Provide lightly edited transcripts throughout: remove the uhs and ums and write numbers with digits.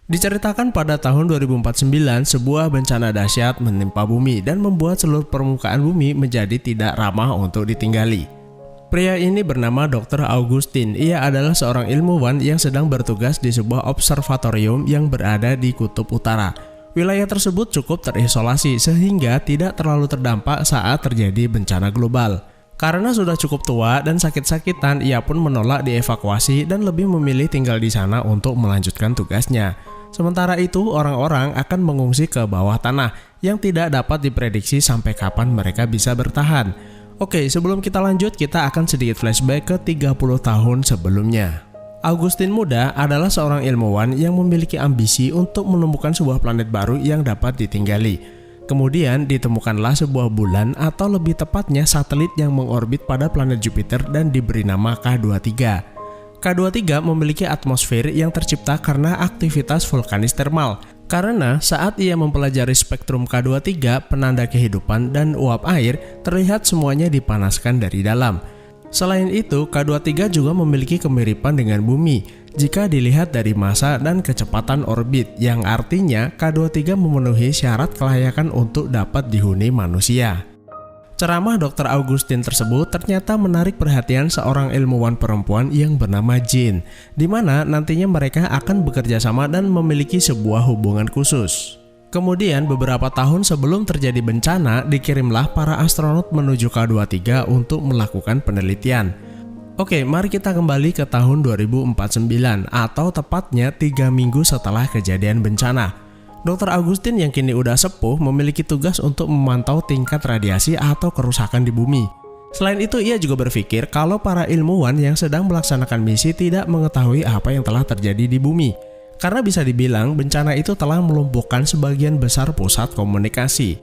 Diceritakan pada tahun 2049, sebuah bencana dahsyat menimpa bumi dan membuat seluruh permukaan bumi menjadi tidak ramah untuk ditinggali. Pria ini bernama Dr. Augustin. Ia adalah seorang ilmuwan yang sedang bertugas di sebuah observatorium yang berada di Kutub Utara. Wilayah tersebut cukup terisolasi sehingga tidak terlalu terdampak saat terjadi bencana global. Karena sudah cukup tua dan sakit-sakitan, ia pun menolak dievakuasi dan lebih memilih tinggal di sana untuk melanjutkan tugasnya. Sementara itu, orang-orang akan mengungsi ke bawah tanah yang tidak dapat diprediksi sampai kapan mereka bisa bertahan. Oke, sebelum kita lanjut, kita akan sedikit flashback ke 30 tahun sebelumnya. Augustin muda adalah seorang ilmuwan yang memiliki ambisi untuk menemukan sebuah planet baru yang dapat ditinggali. Kemudian ditemukanlah sebuah bulan atau lebih tepatnya satelit yang mengorbit pada planet Jupiter dan diberi nama K23. K23 memiliki atmosfer yang tercipta karena aktivitas vulkanis termal. Karena saat ia mempelajari spektrum K23, penanda kehidupan dan uap air, terlihat semuanya dipanaskan dari dalam. Selain itu, K23 juga memiliki kemiripan dengan bumi jika dilihat dari massa dan kecepatan orbit, yang artinya K23 memenuhi syarat kelayakan untuk dapat dihuni manusia. Ceramah Dr. Augustin tersebut ternyata menarik perhatian seorang ilmuwan perempuan yang bernama Jean, di mana nantinya mereka akan bekerja sama dan memiliki sebuah hubungan khusus. Kemudian beberapa tahun sebelum terjadi bencana, dikirimlah para astronot menuju K23 untuk melakukan penelitian. Oke, mari kita kembali ke tahun 2049 atau tepatnya 3 minggu setelah kejadian bencana. Dr. Augustin yang kini udah sepuh memiliki tugas untuk memantau tingkat radiasi atau kerusakan di bumi. Selain itu, ia juga berpikir kalau para ilmuwan yang sedang melaksanakan misi tidak mengetahui apa yang telah terjadi di bumi. Karena bisa dibilang bencana itu telah melumpuhkan sebagian besar pusat komunikasi.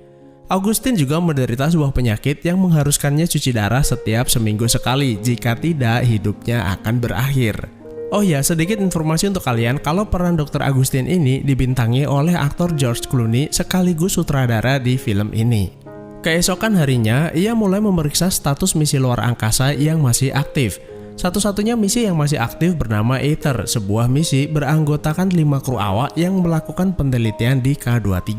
Augustin juga menderita sebuah penyakit yang mengharuskannya cuci darah setiap seminggu sekali, jika tidak hidupnya akan berakhir. Oh ya, sedikit informasi untuk kalian kalau peran Dr. Augustin ini dibintangi oleh aktor George Clooney sekaligus sutradara di film ini. Keesokan harinya, ia mulai memeriksa status misi luar angkasa yang masih aktif. Satu-satunya misi yang masih aktif bernama Aether, sebuah misi beranggotakan 5 kru awak yang melakukan penelitian di K23.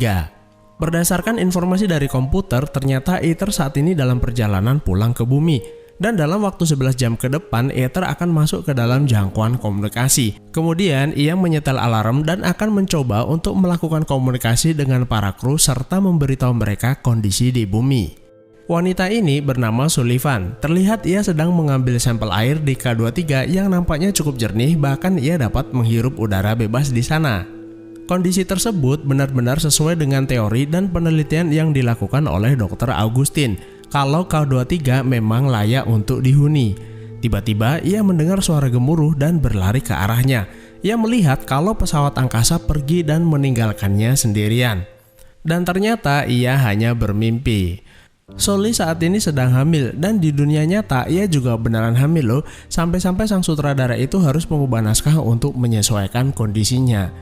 Berdasarkan informasi dari komputer, ternyata Aether saat ini dalam perjalanan pulang ke bumi. Dan dalam waktu 11 jam ke depan, Aether akan masuk ke dalam jangkauan komunikasi. Kemudian, ia menyetel alarm dan akan mencoba untuk melakukan komunikasi dengan para kru serta memberitahu mereka kondisi di bumi. Wanita ini bernama Sullivan. Terlihat ia sedang mengambil sampel air di K23 yang nampaknya cukup jernih, bahkan ia dapat menghirup udara bebas di sana. Kondisi tersebut benar-benar sesuai dengan teori dan penelitian yang dilakukan oleh Dr. Augustin. Kalau K23 memang layak untuk dihuni. Tiba-tiba ia mendengar suara gemuruh dan berlari ke arahnya. Ia melihat kalau pesawat angkasa pergi dan meninggalkannya sendirian. Dan ternyata ia hanya bermimpi. Sully saat ini sedang hamil dan di dunia nyata ia juga beneran hamil loh. Sampai-sampai sang sutradara itu harus mengubah naskah untuk menyesuaikan kondisinya.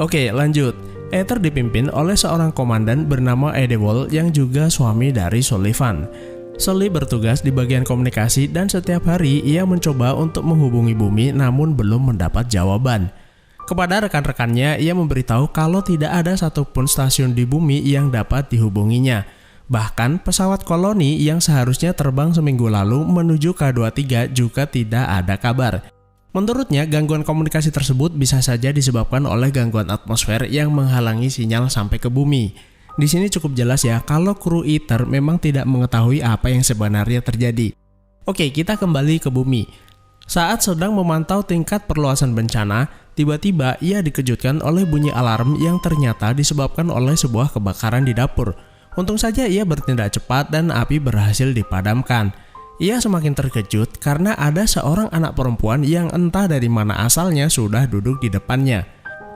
Oke, lanjut. Aether dipimpin oleh seorang komandan bernama Edewall yang juga suami dari Sullivan. Sully bertugas di bagian komunikasi dan setiap hari ia mencoba untuk menghubungi bumi namun belum mendapat jawaban. Kepada rekan-rekannya, ia memberitahu kalau tidak ada satupun stasiun di bumi yang dapat dihubunginya. Bahkan pesawat koloni yang seharusnya terbang seminggu lalu menuju K23 juga tidak ada kabar. Menurutnya, gangguan komunikasi tersebut bisa saja disebabkan oleh gangguan atmosfer yang menghalangi sinyal sampai ke bumi. Di sini cukup jelas ya kalau kru Aether memang tidak mengetahui apa yang sebenarnya terjadi. Oke, kita kembali ke bumi. Saat sedang memantau tingkat perluasan bencana, tiba-tiba ia dikejutkan oleh bunyi alarm yang ternyata disebabkan oleh sebuah kebakaran di dapur. Untung saja ia bertindak cepat dan api berhasil dipadamkan. Ia semakin terkejut karena ada seorang anak perempuan yang entah dari mana asalnya sudah duduk di depannya.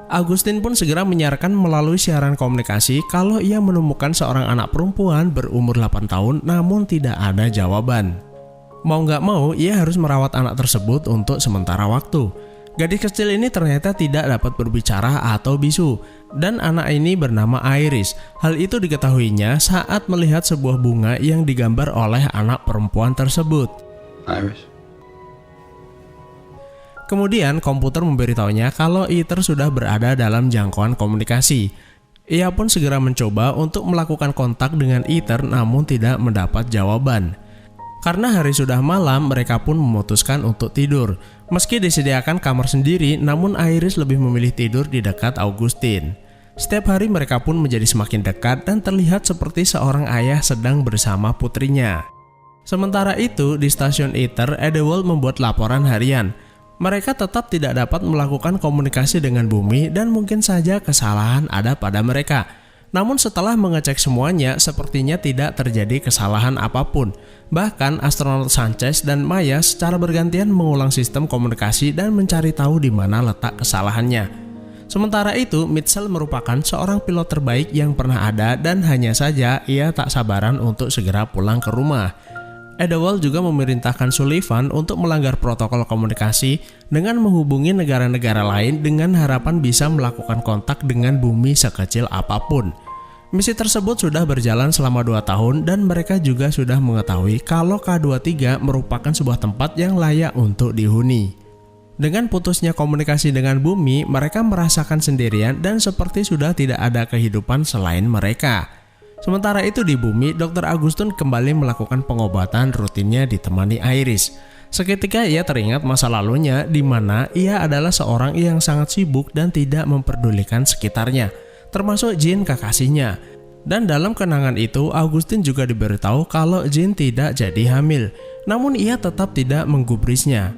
Augustin pun segera menyiarkan melalui siaran komunikasi kalau ia menemukan seorang anak perempuan berumur 8 tahun namun tidak ada jawaban. Mau nggak mau, ia harus merawat anak tersebut untuk sementara waktu. Gadis kecil ini ternyata tidak dapat berbicara atau bisu, dan anak ini bernama Iris. Hal itu diketahuinya saat melihat sebuah bunga yang digambar oleh anak perempuan tersebut. Iris. Kemudian komputer memberitahunya kalau Ether sudah berada dalam jangkauan komunikasi. Ia pun segera mencoba untuk melakukan kontak dengan Ether namun tidak mendapat jawaban. Karena hari sudah malam, mereka pun memutuskan untuk tidur. Meski disediakan kamar sendiri, namun Iris lebih memilih tidur di dekat Augustine. Setiap hari mereka pun menjadi semakin dekat dan terlihat seperti seorang ayah sedang bersama putrinya. Sementara itu, di stasiun Ether, Eddewald membuat laporan harian. Mereka tetap tidak dapat melakukan komunikasi dengan bumi dan mungkin saja kesalahan ada pada mereka. Namun setelah mengecek semuanya, sepertinya tidak terjadi kesalahan apapun. Bahkan astronot Sanchez dan Maya secara bergantian mengulang sistem komunikasi dan mencari tahu di mana letak kesalahannya. Sementara itu, Mitchell merupakan seorang pilot terbaik yang pernah ada dan hanya saja ia tak sabaran untuk segera pulang ke rumah. Eddewald juga memerintahkan Sullivan untuk melanggar protokol komunikasi dengan menghubungi negara-negara lain dengan harapan bisa melakukan kontak dengan bumi sekecil apapun. Misi tersebut sudah berjalan selama 2 tahun dan mereka juga sudah mengetahui kalau K23 merupakan sebuah tempat yang layak untuk dihuni. Dengan putusnya komunikasi dengan bumi, mereka merasakan sendirian dan seperti sudah tidak ada kehidupan selain mereka. Sementara itu di bumi, Dr. Augustine kembali melakukan pengobatan rutinnya ditemani Iris. Seketika ia teringat masa lalunya di mana ia adalah seorang yang sangat sibuk dan tidak memperdulikan sekitarnya, termasuk Jean kekasihnya. Dan dalam kenangan itu, Augustine juga diberitahu kalau Jean tidak jadi hamil, namun ia tetap tidak menggubrisnya.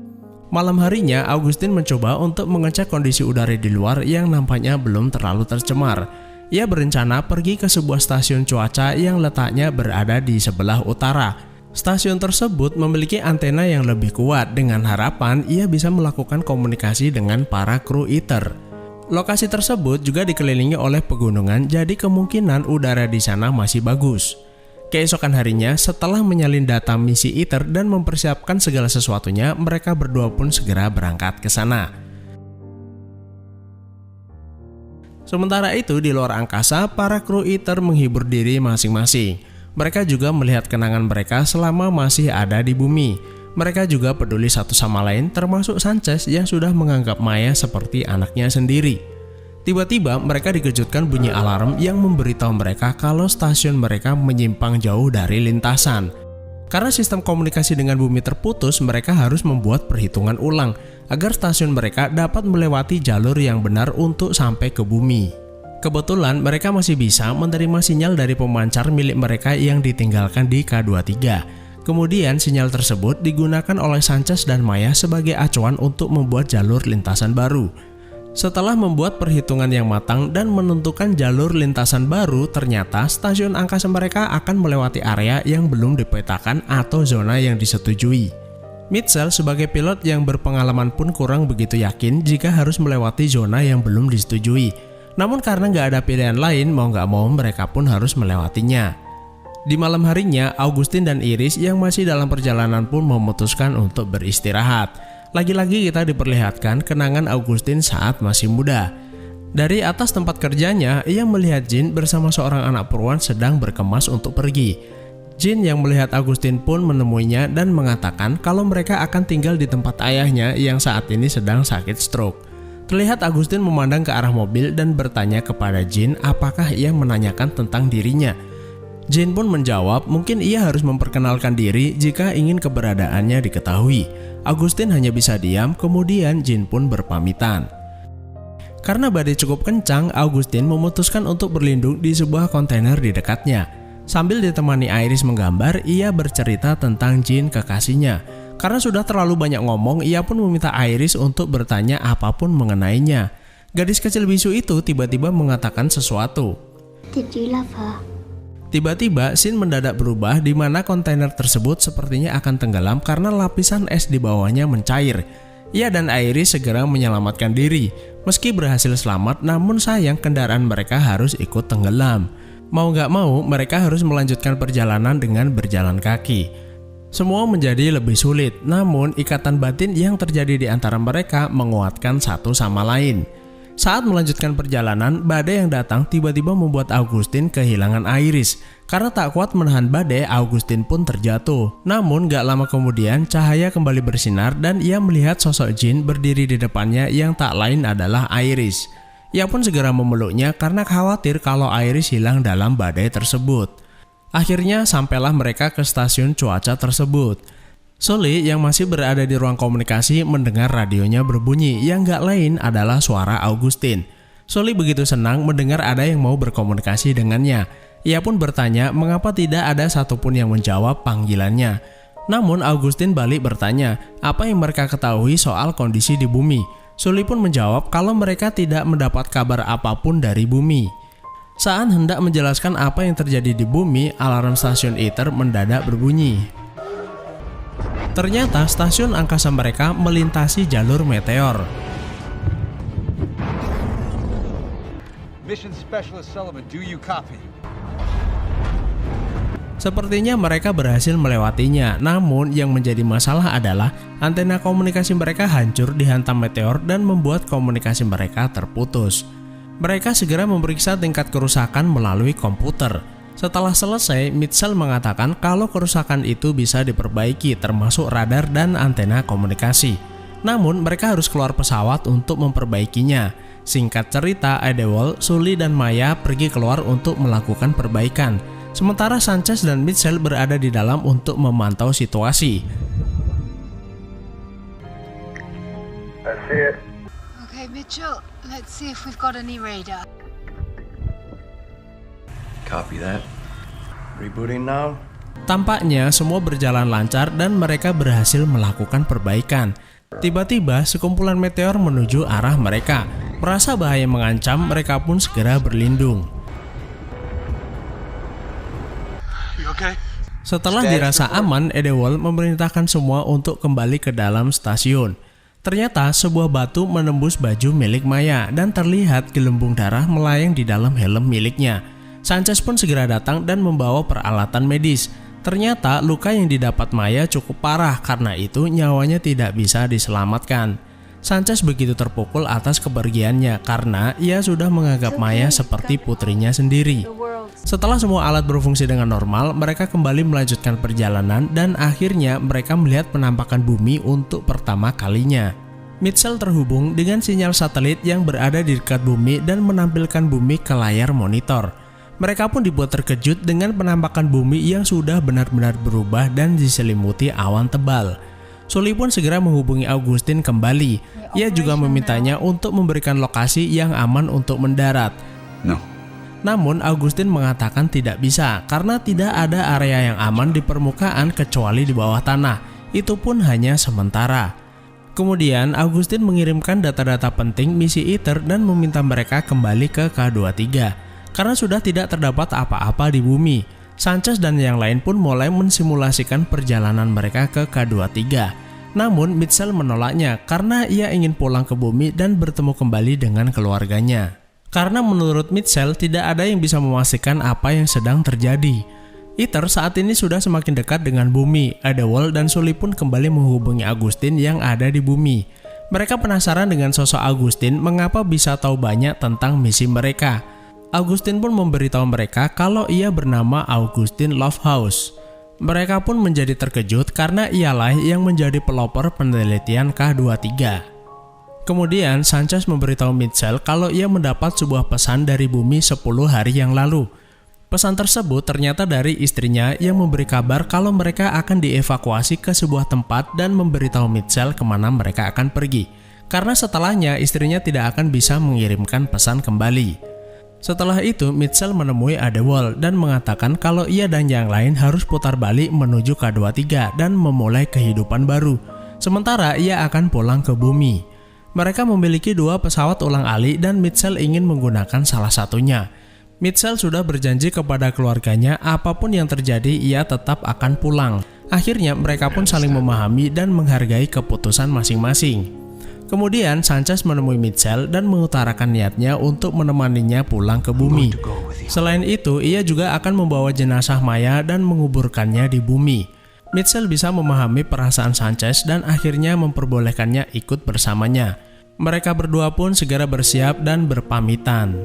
Malam harinya, Augustine mencoba untuk mengecek kondisi udara di luar yang nampaknya belum terlalu tercemar. Ia berencana pergi ke sebuah stasiun cuaca yang letaknya berada di sebelah utara. Stasiun tersebut memiliki antena yang lebih kuat dengan harapan ia bisa melakukan komunikasi dengan para kru Ether. Lokasi tersebut juga dikelilingi oleh pegunungan, jadi kemungkinan udara di sana masih bagus. Keesokan harinya, setelah menyalin data misi Ether dan mempersiapkan segala sesuatunya, mereka berdua pun segera berangkat ke sana. Sementara itu di luar angkasa, para kru Ether menghibur diri masing-masing. Mereka juga melihat kenangan mereka selama masih ada di bumi. Mereka juga peduli satu sama lain, termasuk Sanchez yang sudah menganggap Maya seperti anaknya sendiri. Tiba-tiba mereka dikejutkan bunyi alarm yang memberitahu mereka kalau stasiun mereka menyimpang jauh dari lintasan. Karena sistem komunikasi dengan bumi terputus, mereka harus membuat perhitungan ulang agar stasiun mereka dapat melewati jalur yang benar untuk sampai ke bumi. Kebetulan mereka masih bisa menerima sinyal dari pemancar milik mereka yang ditinggalkan di K23. Kemudian sinyal tersebut digunakan oleh Sanchez dan Maya sebagai acuan untuk membuat jalur lintasan baru. Setelah membuat perhitungan yang matang dan menentukan jalur lintasan baru, ternyata stasiun angkasa mereka akan melewati area yang belum dipetakan atau zona yang disetujui. Mitchell sebagai pilot yang berpengalaman pun kurang begitu yakin jika harus melewati zona yang belum disetujui. Namun karena nggak ada pilihan lain, mau nggak mau mereka pun harus melewatinya. Di malam harinya, Augustine dan Iris yang masih dalam perjalanan pun memutuskan untuk beristirahat. Lagi-lagi kita diperlihatkan kenangan Augustine saat masih muda. Dari atas tempat kerjanya, ia melihat Jean bersama seorang anak perawan sedang berkemas untuk pergi. Jean yang melihat Augustine pun menemuinya dan mengatakan kalau mereka akan tinggal di tempat ayahnya yang saat ini sedang sakit stroke. Terlihat Augustine memandang ke arah mobil dan bertanya kepada Jean apakah ia menanyakan tentang dirinya. Jean pun menjawab mungkin ia harus memperkenalkan diri jika ingin keberadaannya diketahui. Augustine hanya bisa diam, kemudian Jean pun berpamitan. Karena badai cukup kencang, Augustine memutuskan untuk berlindung di sebuah kontainer di dekatnya. Sambil ditemani Iris menggambar, ia bercerita tentang Jean kekasihnya. Karena sudah terlalu banyak ngomong, ia pun meminta Iris untuk bertanya apapun mengenainya. Gadis kecil bisu itu tiba-tiba mengatakan sesuatu. Tiba-tiba scene mendadak berubah di mana kontainer tersebut sepertinya akan tenggelam karena lapisan es di bawahnya mencair. Ia dan Iris segera menyelamatkan diri. Meski berhasil selamat, namun sayang kendaraan mereka harus ikut tenggelam. Mau gak mau, mereka harus melanjutkan perjalanan dengan berjalan kaki. Semua menjadi lebih sulit, namun ikatan batin yang terjadi di antara mereka menguatkan satu sama lain. Saat melanjutkan perjalanan, badai yang datang tiba-tiba membuat Augustin kehilangan Iris. Karena tak kuat menahan badai, Augustin pun terjatuh. Namun gak lama kemudian, cahaya kembali bersinar dan ia melihat sosok jin berdiri di depannya yang tak lain adalah Iris. Ia pun segera memeluknya karena khawatir kalau Iris hilang dalam badai tersebut. Akhirnya sampailah mereka ke stasiun cuaca tersebut. Sully yang masih berada di ruang komunikasi mendengar radionya berbunyi yang gak lain adalah suara Augustin. Sully begitu senang mendengar ada yang mau berkomunikasi dengannya. Ia pun bertanya mengapa tidak ada satupun yang menjawab panggilannya. Namun Augustin balik bertanya apa yang mereka ketahui soal kondisi di bumi. Sully pun menjawab kalau mereka tidak mendapat kabar apapun dari bumi. Saat hendak menjelaskan apa yang terjadi di bumi, alarm stasiun Aether mendadak berbunyi. Ternyata stasiun angkasa mereka melintasi jalur meteor. Mission Specialist Sullivan, do you copy? Sepertinya mereka berhasil melewatinya, namun yang menjadi masalah adalah antena komunikasi mereka hancur dihantam meteor dan membuat komunikasi mereka terputus. Mereka segera memeriksa tingkat kerusakan melalui komputer. Setelah selesai, Mitchell mengatakan kalau kerusakan itu bisa diperbaiki termasuk radar dan antena komunikasi. Namun mereka harus keluar pesawat untuk memperbaikinya. Singkat cerita, Edewald, Sully dan Maya pergi keluar untuk melakukan perbaikan. Sementara Sanchez dan Mitchell berada di dalam untuk memantau situasi. That's it. Okay, Mitchell, let's see if we've got any radar. Copy that. Rebooting now. Tampaknya semua berjalan lancar dan mereka berhasil melakukan perbaikan. Tiba-tiba sekumpulan meteor menuju arah mereka. Merasa bahaya mengancam, mereka pun segera berlindung. You okay? Setelah dirasa aman, Edewald memerintahkan semua untuk kembali ke dalam stasiun. Ternyata sebuah batu menembus baju milik Maya dan terlihat gelembung darah melayang di dalam helm miliknya. Sanchez pun segera datang dan membawa peralatan medis. Ternyata luka yang didapat Maya cukup parah, karena itu nyawanya tidak bisa diselamatkan. Sanchez begitu terpukul atas kepergiannya karena ia sudah menganggap Maya seperti putrinya sendiri. Setelah semua alat berfungsi dengan normal, mereka kembali melanjutkan perjalanan dan akhirnya mereka melihat penampakan bumi untuk pertama kalinya. Mitchell terhubung dengan sinyal satelit yang berada di dekat bumi dan menampilkan bumi ke layar monitor. Mereka pun dibuat terkejut dengan penampakan bumi yang sudah benar-benar berubah dan diselimuti awan tebal. Sully pun segera menghubungi Augustin kembali. Ia juga memintanya untuk memberikan lokasi yang aman untuk mendarat. No. Namun Augustin mengatakan tidak bisa karena tidak ada area yang aman di permukaan kecuali di bawah tanah. Itu pun hanya sementara. Kemudian Augustin mengirimkan data-data penting misi Aether dan meminta mereka kembali ke K23. Karena sudah tidak terdapat apa-apa di bumi, Sanchez dan yang lain pun mulai mensimulasikan perjalanan mereka ke K23. Namun Mitchell menolaknya karena ia ingin pulang ke bumi dan bertemu kembali dengan keluarganya. Karena menurut Mitchell tidak ada yang bisa memastikan apa yang sedang terjadi. Aether saat ini sudah semakin dekat dengan bumi. Edewald dan Sully pun kembali menghubungi Augustin yang ada di bumi. Mereka penasaran dengan sosok Augustin mengapa bisa tahu banyak tentang misi mereka. Augustin pun memberitahu mereka kalau ia bernama Augustin Lovehouse. Mereka pun menjadi terkejut karena ialah yang menjadi pelopor penelitian K23. Kemudian Sanchez memberitahu Mitchell kalau ia mendapat sebuah pesan dari bumi 10 hari yang lalu. Pesan tersebut ternyata dari istrinya yang memberi kabar kalau mereka akan dievakuasi ke sebuah tempat dan memberitahu Mitchell kemana mereka akan pergi. Karena setelahnya istrinya tidak akan bisa mengirimkan pesan kembali. Setelah itu, Mitchell menemui Edewald dan mengatakan kalau ia dan yang lain harus putar balik menuju K23 dan memulai kehidupan baru. Sementara ia akan pulang ke bumi. Mereka memiliki 2 pesawat ulang-alik dan Mitchell ingin menggunakan salah satunya. Mitchell sudah berjanji kepada keluarganya apapun yang terjadi ia tetap akan pulang. Akhirnya mereka pun saling memahami dan menghargai keputusan masing-masing. Kemudian Sanchez menemui Mitchell dan mengutarakan niatnya untuk menemaninya pulang ke bumi. Selain itu, ia juga akan membawa jenazah Maya dan menguburkannya di bumi. Mitchell bisa memahami perasaan Sanchez dan akhirnya memperbolehkannya ikut bersamanya. Mereka berdua pun segera bersiap dan berpamitan.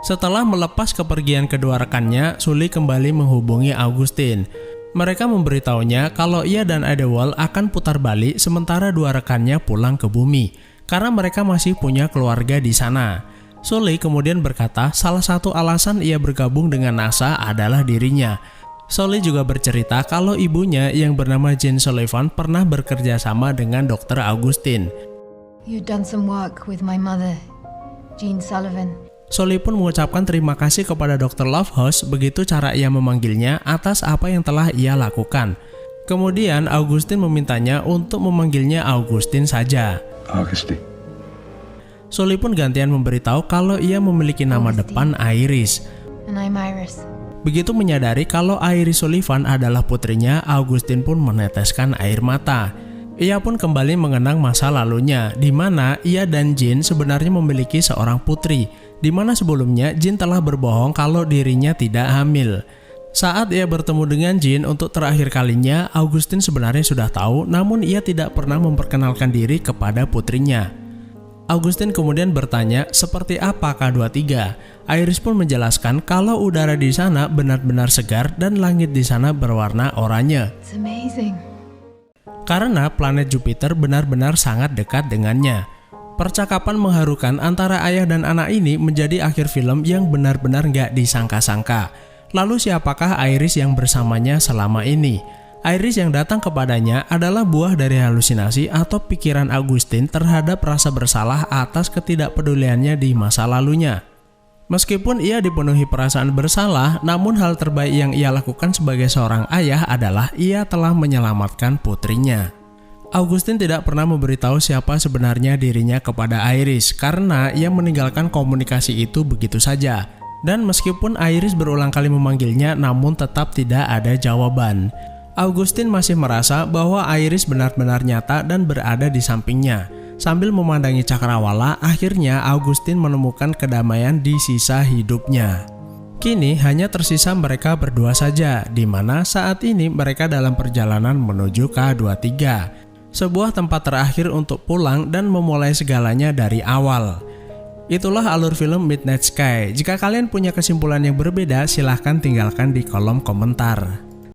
Setelah melepas kepergian kedua rekannya, Sully kembali menghubungi Augustine. Mereka memberitahunya kalau ia dan Idlewild akan putar balik sementara dua rekannya pulang ke bumi, karena mereka masih punya keluarga di sana. Sully kemudian berkata salah satu alasan ia bergabung dengan NASA adalah dirinya. Sully juga bercerita kalau ibunya yang bernama Jean Sullivan pernah bekerja sama dengan Dr. Augustine. You've done some work with my mother, Jean Sullivan. Sully pun mengucapkan terima kasih kepada Dr. Lovehouse, begitu cara ia memanggilnya, atas apa yang telah ia lakukan. Kemudian Augustine memintanya untuk memanggilnya Augustine saja. Augustine. Sully pun gantian memberitahu kalau ia memiliki nama depan Iris. And I'm Iris. Begitu menyadari kalau Iris Sullivan adalah putrinya, Augustine pun meneteskan air mata. Ia pun kembali mengenang masa lalunya, di mana ia dan Jean sebenarnya memiliki seorang putri, di mana sebelumnya Jean telah berbohong kalau dirinya tidak hamil. Saat ia bertemu dengan Jean untuk terakhir kalinya, Augustine sebenarnya sudah tahu, namun ia tidak pernah memperkenalkan diri kepada putrinya. Augustine kemudian bertanya seperti apa K23. Iris pun menjelaskan kalau udara di sana benar-benar segar dan langit di sana berwarna oranye. It's amazing. Karena planet Jupiter benar-benar sangat dekat dengannya. Percakapan mengharukan antara ayah dan anak ini menjadi akhir film yang benar-benar gak disangka-sangka. Lalu siapakah Iris yang bersamanya selama ini? Iris yang datang kepadanya adalah buah dari halusinasi atau pikiran Augustine terhadap rasa bersalah atas ketidakpeduliannya di masa lalunya. Meskipun ia dipenuhi perasaan bersalah, namun hal terbaik yang ia lakukan sebagai seorang ayah adalah ia telah menyelamatkan putrinya. Augustine tidak pernah memberitahu siapa sebenarnya dirinya kepada Iris karena ia meninggalkan komunikasi itu begitu saja. Dan meskipun Iris berulang kali memanggilnya, namun tetap tidak ada jawaban. Augustine masih merasa bahwa Iris benar-benar nyata dan berada di sampingnya. Sambil memandangi cakrawala, akhirnya Augustine menemukan kedamaian di sisa hidupnya. Kini hanya tersisa mereka berdua saja, di mana saat ini mereka dalam perjalanan menuju K23, sebuah tempat terakhir untuk pulang dan memulai segalanya dari awal. Itulah alur film Midnight Sky. Jika kalian punya kesimpulan yang berbeda, silahkan tinggalkan di kolom komentar.